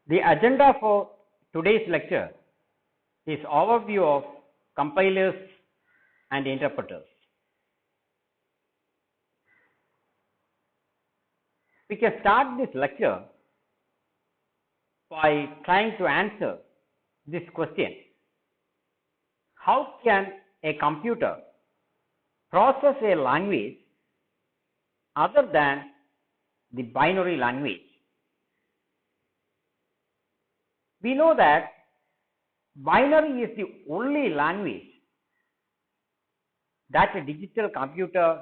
The agenda for today's lecture is overview of compilers and interpreters. We can start this lecture by trying to answer this question: how can a computer process a language other than the binary language? We know that binary is the only language that a digital computer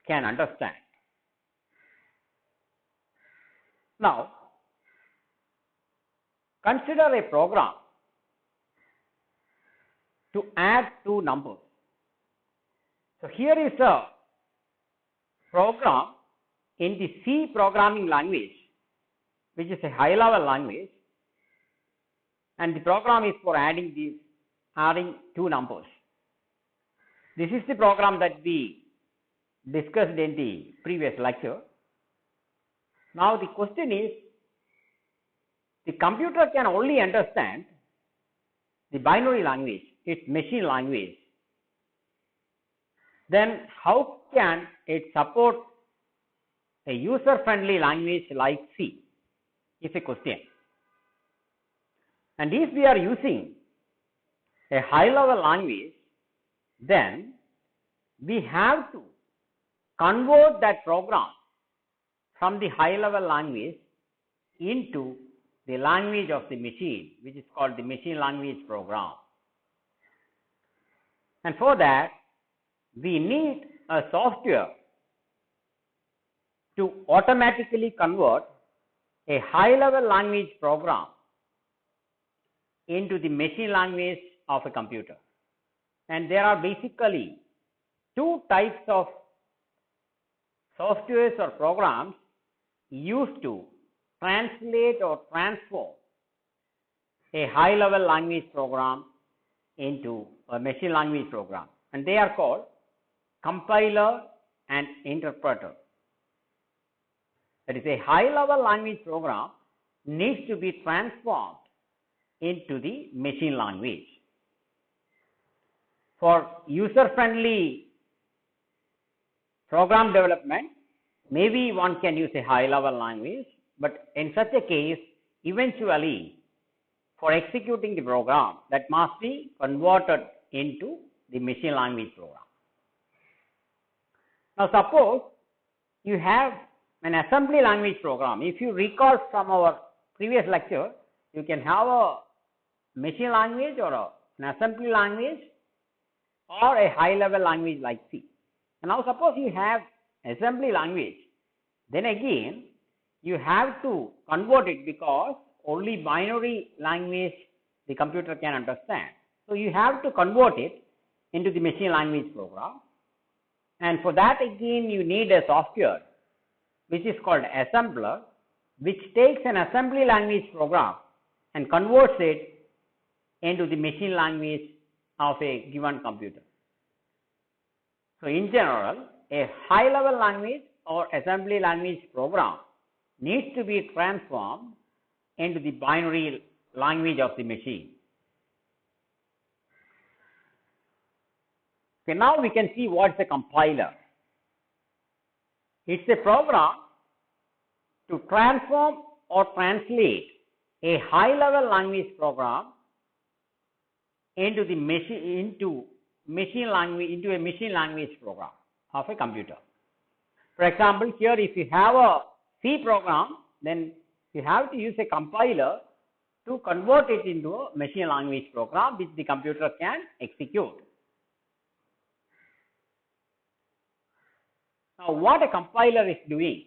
can understand. Now, consider a program to add two numbers. So, here is a program in the C programming language, which is a high level language, and the program is for adding two numbers. This is the program that we discussed in the previous lecture. Now the question is, the computer can only understand the binary language, its machine language. Then how can it support a user-friendly language like C? Is a question. And if we are using a high-level language, then we have to convert that program from the high-level language into the language of the machine, which is called the machine language program. And for that, we need a software to automatically convert a high-level language program into the machine language of a computer. And there are basically two types of softwares or programs used to translate or transform a high level language program into a machine language program, and they are called compiler and interpreter. That is, a high level language program needs to be transformed into the machine language. For user friendly program development, maybe one can use a high level language, but in such a case, eventually for executing the program, that must be converted into the machine language program. Now suppose you have an assembly language program. If you recall from our previous lecture, you can have a machine language or an assembly language or a high level language like C. And now suppose you have assembly language, then again you have to convert it, because only binary language the computer can understand. So you have to convert it into the machine language program, and for that again you need a software which is called assembler, which takes an assembly language program and converts it into the machine language of a given computer. So in general, a high level language or assembly language program needs to be transformed into the binary language of the machine. Okay, now we can see what is a compiler. It's a program to transform or translate a high level language program into a machine language program of a computer. For example, here if you have a C program, then you have to use a compiler to convert it into a machine language program which the computer can execute. Now what a compiler is doing,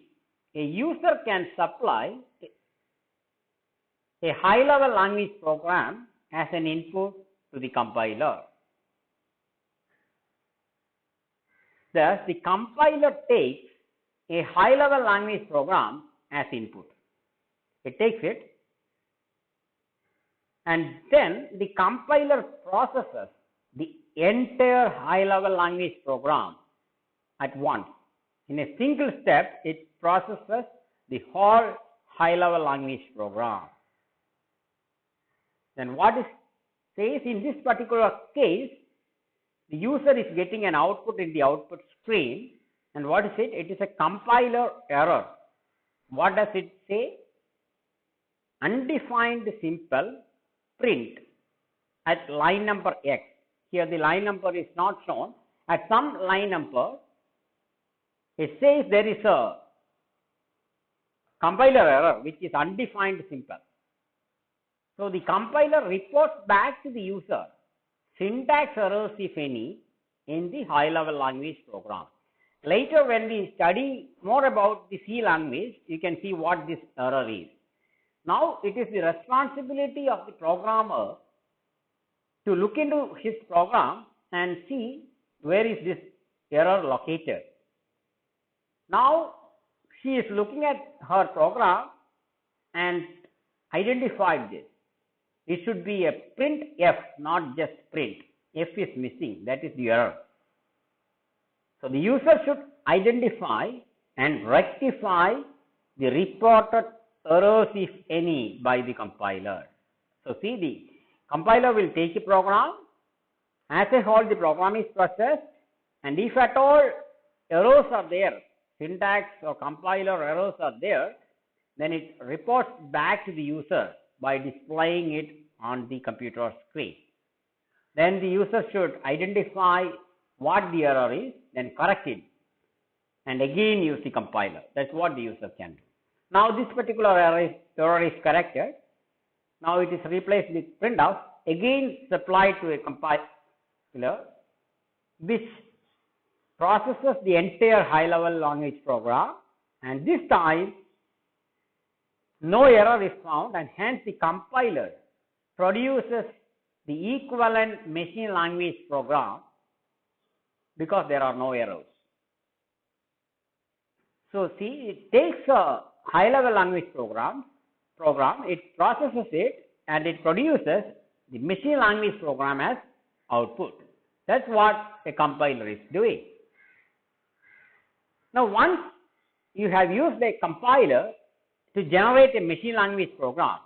a user can supply a high level language program as an input to the compiler. Thus, the compiler takes a high level language program as input. It takes it, and then the compiler processes the entire high level language program at once. In a single step, it processes the whole high level language program. Then what it says in this particular case, the user is getting an output in the output screen, and what is it? It is a compiler error. What does it say? Undefined simple print at line number X. Here the line number is not shown. At some line number, it says there is a compiler error which is undefined simple. So the compiler reports back to the user syntax errors, if any, in the high level language program. Later when we study more about the C language, you can see what this error is. Now it is the responsibility of the programmer to look into his program and see where is this error located. Now she is looking at her program and identified this. It should be a print F, not just print. F is missing, that is the error. So the user should identify and rectify the reported errors, if any, by the compiler. So see, the compiler will take a program, as a whole the program is processed, and if at all errors are there, syntax or compiler errors are there, then it reports back to the user by displaying it on the computer screen. Then the user should identify what the error is, then correct it, and again use the compiler. That's what the user can do. Now this particular error is corrected. Now it is replaced with printf, again supplied to a compiler which processes the entire high level language program, and this time no error is found, and hence the compiler produces the equivalent machine language program because there are no errors. So see, it takes a high level language program, it processes it, and it produces the machine language program as output. That's what a compiler is doing. Now once you have used a compiler to generate a machine language program,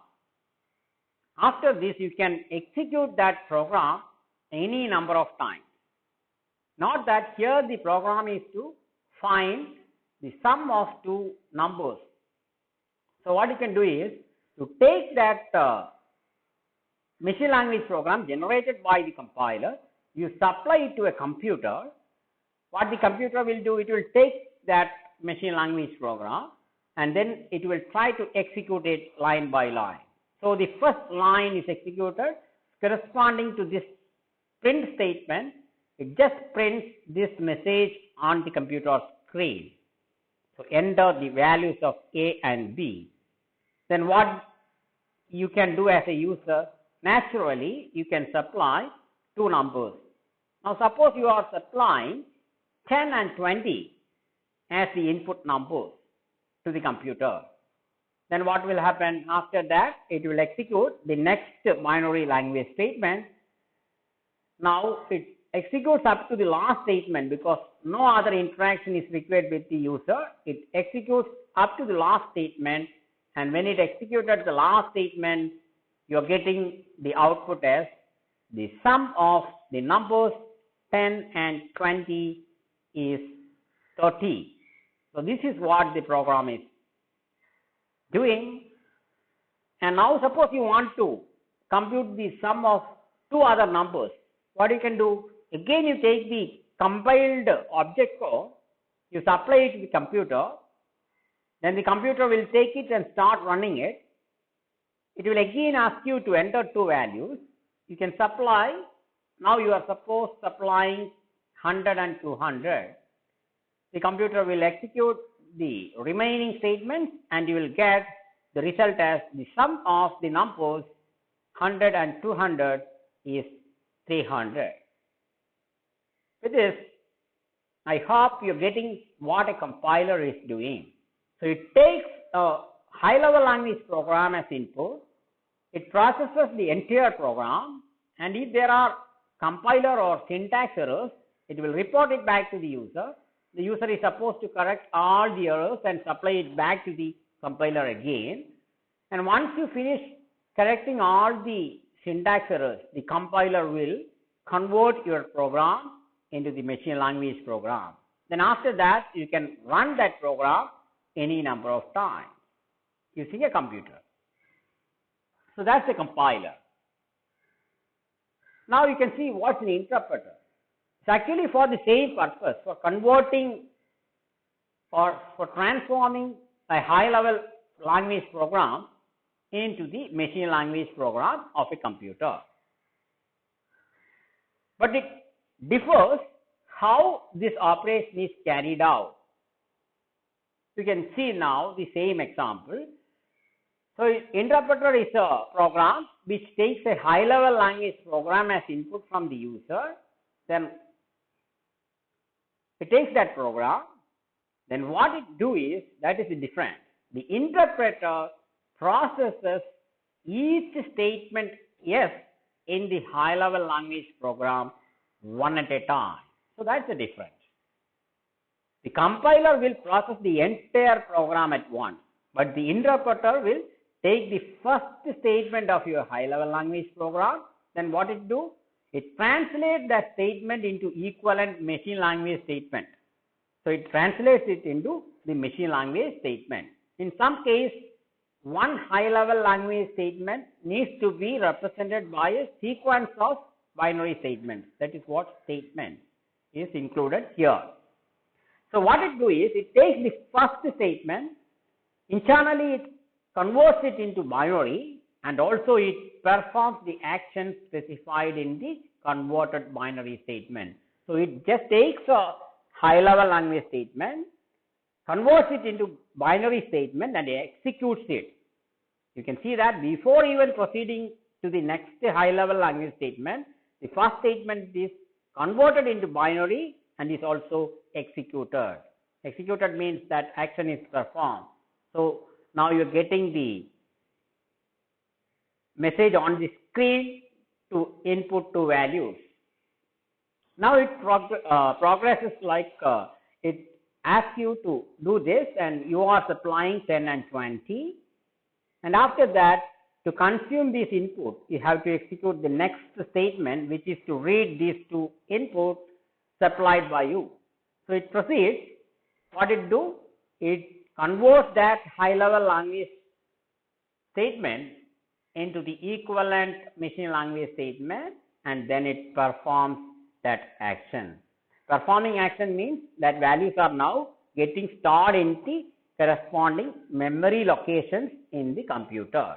after this you can execute that program any number of times. Not that here the program is to find the sum of two numbers. So what you can do is to take that machine language program generated by the compiler, you supply it to a computer. What the computer will do, it will take that machine language program and then it will try to execute it line by line. So the first line is executed corresponding to this print statement. It just prints this message on the computer screen. So enter the values of A and B. Then what you can do as a user, naturally you can supply two numbers. Now suppose you are supplying 10 and 20 as the input numbers to the computer. Then what will happen after that? It will execute the next binary language statement. Now it executes up to the last statement because no other interaction is required with the user. It executes up to the last statement, and when it executed the last statement, you are getting the output as the sum of the numbers 10 and 20 is 30. So this is what the program is doing. And now suppose you want to compute the sum of two other numbers. What you can do? Again you take the compiled object code, you supply it to the computer, then the computer will take it and start running it. It will again ask you to enter two values. You can supply, now you are suppose supplying 100 and 200. The computer will execute the remaining statements and you will get the result as the sum of the numbers 100 and 200 is 300. With this, I hope you are getting what a compiler is doing. So it takes a high level language program as input, it processes the entire program, and if there are compiler or syntax errors, it will report it back to the user. The user is supposed to correct all the errors and supply it back to the compiler again. And once you finish correcting all the syntax errors, the compiler will convert your program into the machine language program. Then after that, you can run that program any number of times using a computer. So that's the compiler. Now you can see what's an interpreter. It's actually for the same purpose, for converting or for transforming a high-level language program into the machine language program of a computer. But it differs how this operation is carried out. You can see now the same example. So interpreter is a program which takes a high-level language program as input from the user. Then it takes that program. Then what it do is, that is the difference. The interpreter processes each statement yes in the high-level language program one at a time. So that's the difference. The compiler will process the entire program at once, but the interpreter will take the first statement of your high-level language program. Then what it do? It translates that statement into equivalent machine language statement. So it translates it into the machine language statement. In some case, one high-level language statement needs to be represented by a sequence of binary statements. That is what statement is included here. So what it do is, it takes the first statement, internally it converts it into binary, and also it performs the action specified in the converted binary statement. So it just takes a high-level language statement, converts it into binary statement, and executes it. You can see that before even proceeding to the next high-level language statement, the first statement is converted into binary and is also executed. Executed means that action is performed. So now you are getting the message on the screen to input two values. Now it progresses like it asks you to do this, and you are supplying 10 and 20. And after that, to consume this input, you have to execute the next statement, which is to read these two inputs supplied by you. So it proceeds. What it do? It converts that high-level language statement into the equivalent machine language statement, and then it performs that action. Performing action means that values are now getting stored in the corresponding memory locations in the computer.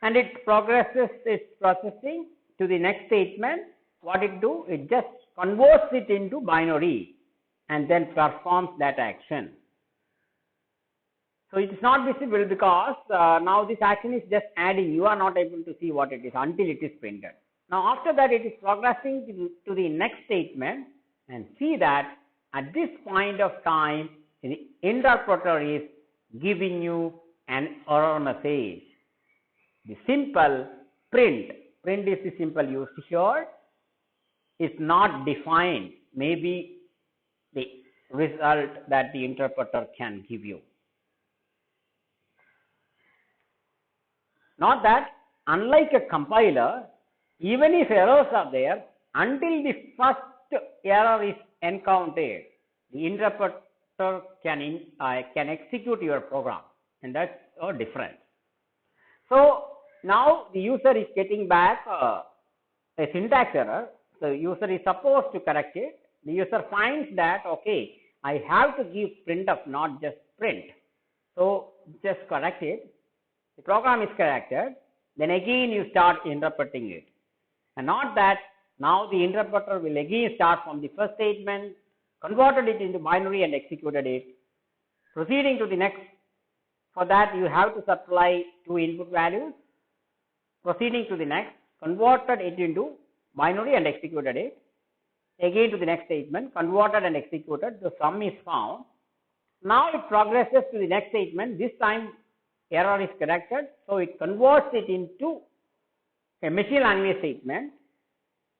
And it progresses its processing to the next statement. What it do? It just converts it into binary and then performs that action. So it is not visible because now this action is just adding. You are not able to see what it is until it is printed. Now after that, it is progressing to the next statement, and see that at this point of time, the interpreter is giving you an error message. The simple print is the simple used here, is not defined, maybe the result that the interpreter can give you. Not that, unlike a compiler, even if errors are there, until the first error is encountered, the interpreter can execute your program, and that's a difference. So now the user is getting back a syntax error. So user is supposed to correct it. The user finds that, okay, I have to give printf, not just print. So just correct it. The program is corrected. Then again you start interpreting it. And not that now the interpreter will again start from the first statement, converted it into binary and executed it. Proceeding to the next. For that you have to supply two input values. Proceeding to the next, converted it into binary and executed it. Again to the next statement, converted and executed, the sum is found. Now it progresses to the next statement. This time error is corrected, so it converts it into a machine language statement,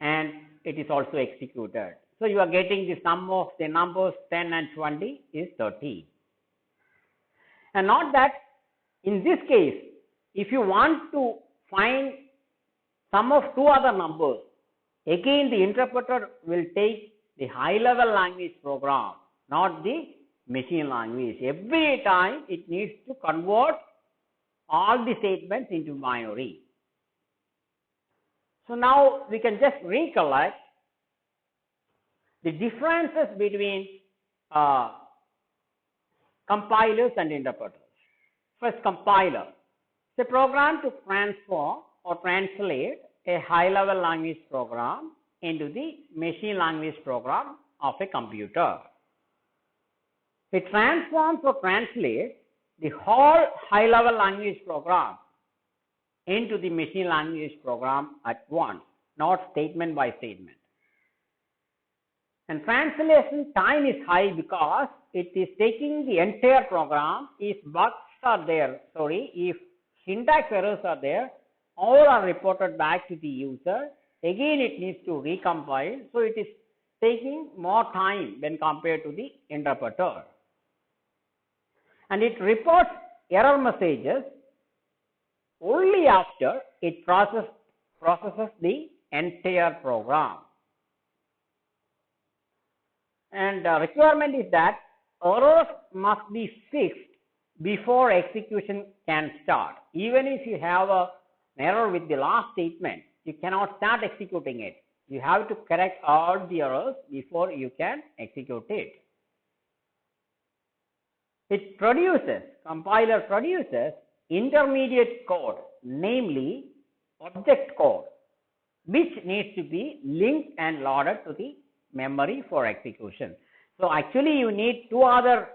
and it is also executed. So you are getting the sum of the numbers 10 and 20 is 30. And not that, in this case, if you want to find sum of two other numbers, again the interpreter will take the high level language program, not the machine language. Every time it needs to convert all the statements into binary. So now we can just recollect the differences between compilers and interpreters. First, compiler. It's a program to transform or translate a high-level language program into the machine language program of a computer. It transforms or translates the whole high-level language program into the machine language program at once, not statement by statement. And translation time is high because it is taking the entire program. If bugs are there, if syntax errors are there, all are reported back to the user. Again, it needs to recompile. So it is taking more time when compared to the interpreter. And it reports error messages only after it processes the entire program. And the requirement is that errors must be fixed before execution can start. Even if you have an error with the last statement, you cannot start executing it. You have to correct all the errors before you can execute it. Compiler produces intermediate code, namely object code, which needs to be linked and loaded to the memory for execution. So actually you need two other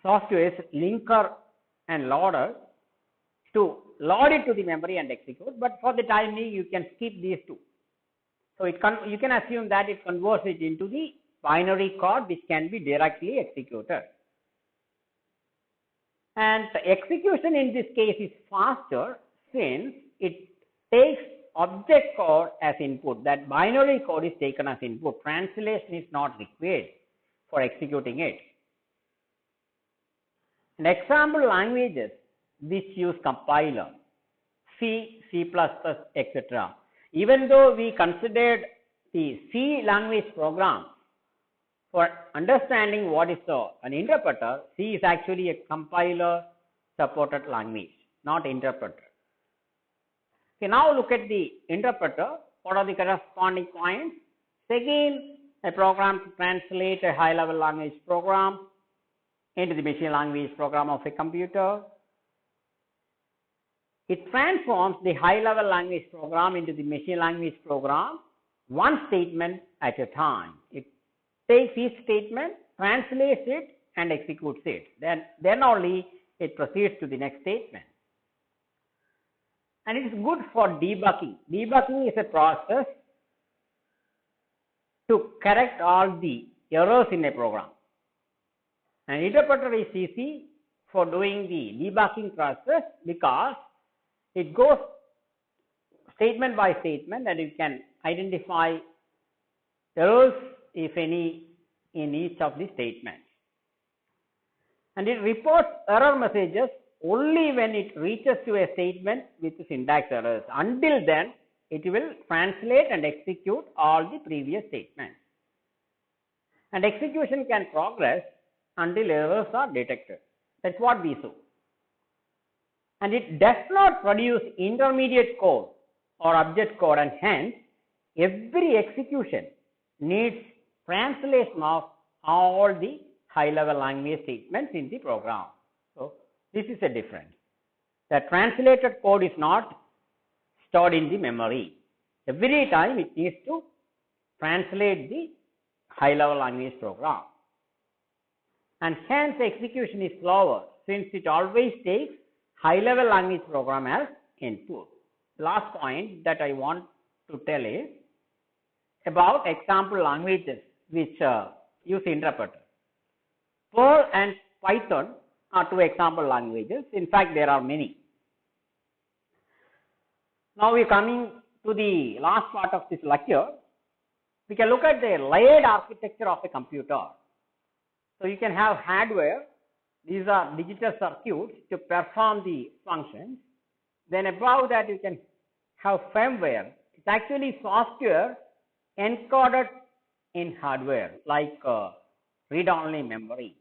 softwares, linker and loader, to load it to the memory and execute, but for the time being you can skip these two. So you can assume that it converts it into the binary code which can be directly executed. And the execution in this case is faster since it takes object code as input. That binary code is taken as input. Translation is not required for executing it. And example languages which use compiler, C, C++, etc. Even though we considered the C language program for understanding what is an interpreter, C is actually a compiler supported language, not interpreter. Okay, now look at the interpreter. What are the corresponding points? Again, a program to translate a high level language program into the machine language program of a computer. It transforms the high level language program into the machine language program one statement at a time. It takes each statement, translates it and executes it. Then only it proceeds to the next statement. And it is good for debugging. Debugging is a process to correct all the errors in a program. An interpreter is easy for doing the debugging process because it goes statement by statement and you can identify errors, if any, in each of the statements. And it reports error messages only when it reaches to a statement with syntax errors. Until then, it will translate and execute all the previous statements. And execution can progress until errors are detected. That's what we saw. And it does not produce intermediate code or object code, and hence every execution needs translation of all the high level language statements in the program. So this is a difference. The translated code is not stored in the memory. Every time it needs to translate the high level language program. And hence execution is slower since it always takes high level language program as input. The last point that I want to tell is about example languages which use interpreter. Perl and Python are two example languages. In fact, there are many. Now we are coming to the last part of this lecture. We can look at the layered architecture of a computer. So you can have hardware. These are digital circuits to perform the functions. Then above that you can have firmware, It's actually software encoded in hardware like read-only memory.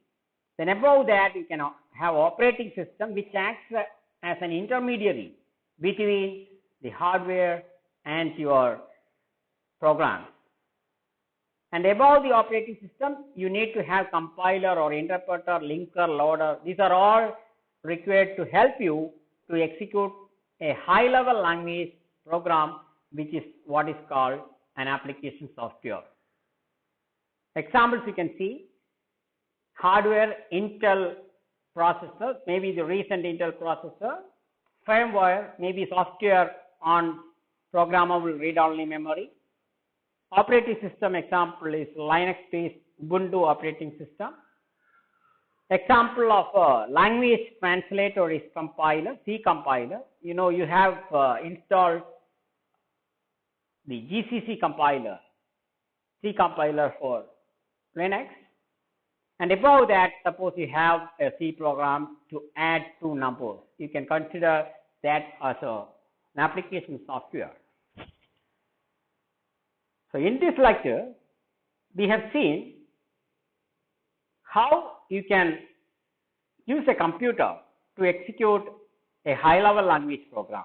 Then above that, you can have operating system which acts as an intermediary between the hardware and your program. And above the operating system, you need to have compiler or interpreter, linker, loader. These are all required to help you to execute a high-level language program, which is what is called an application software. Examples you can see: hardware, Intel processor, maybe the recent Intel processor; firmware, maybe software on programmable read-only memory. Operating system example is Linux-based Ubuntu operating system. Example of a language translator is compiler, C compiler. You know, you have installed the GCC compiler, C compiler for Linux. And above that, suppose you have a C program to add two numbers. You can consider that as an application software. So in this lecture, we have seen how you can use a computer to execute a high-level language program.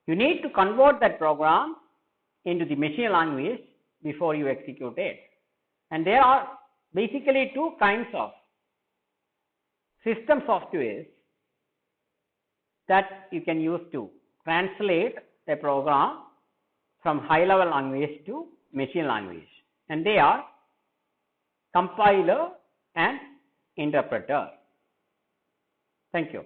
You need to convert that program into the machine language before you execute it. And there are basically two kinds of system softwares that you can use to translate a program from high-level language to machine language, and they are compiler and interpreter. Thank you.